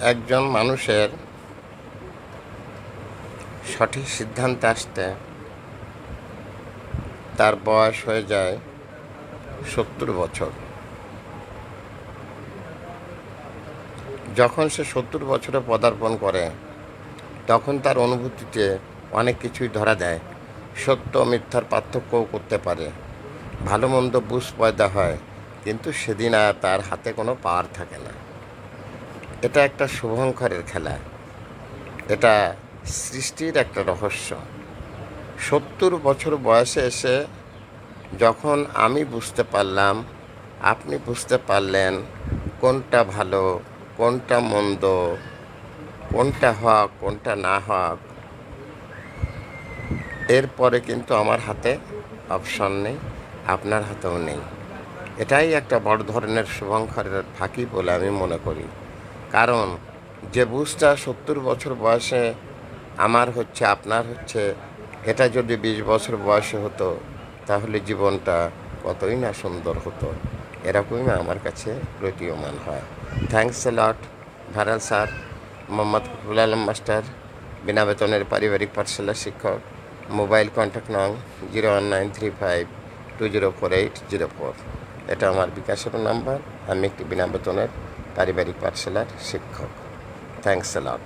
একজন মানুষের সঠিক সিদ্ধান্তে আসতে তার বয়স হয়ে যায় 70 বছর। যখন সে 70 বছরে পদার্পণ করে তখন তার অনুভূতিতে অনেক কিছুই ধরা দেয়। সত্য মিথ্যার পার্থক্যও করতে পারে, ভালো মন্দ বুঝ পয়দা হয়, কিন্তু সেদিন আর তার হাতে কোনো পাওয়ার থাকে না। এটা একটা শুভঙ্করের খেলা, এটা সৃষ্টির একটা রহস্য। 70 বছর বয়সে এসে যখন আমি বুঝতে পারলাম, আপনি বুঝতে পারলেন কোনটা ভালো, কোনটা মন্দ, কোনটা হক, কোনটা না হক, এরপরে কিন্তু আমার হাতে অপশন নেই, আপনার হাতেও নেই। এটাই একটা বড় ধরনের শুভঙ্করের ফাঁকি বলে আমি মনে করি। কারণ যে বুঝটা 70 বছর বয়সে আমার হচ্ছে, আপনার হচ্ছে, এটা যদি 20 বছর বয়সে হতো তাহলে জীবনটা কতই না সুন্দর হতো। এরকমই আমার কাছে প্রতীয়মান হয়। Thanks a lot viral sir, Mohammad Fakhrul Alam master, বিনা বেতনের পারিবারিক পাঠশালার শিক্ষক। মোবাইল কন্ট্যাক্ট নং 01935204804। এটা আমার বিকাশের নাম্বার। আমি একটি বিনা বেতনের পারিবারিক পাঠশালার শিক্ষক। Thanks a lot.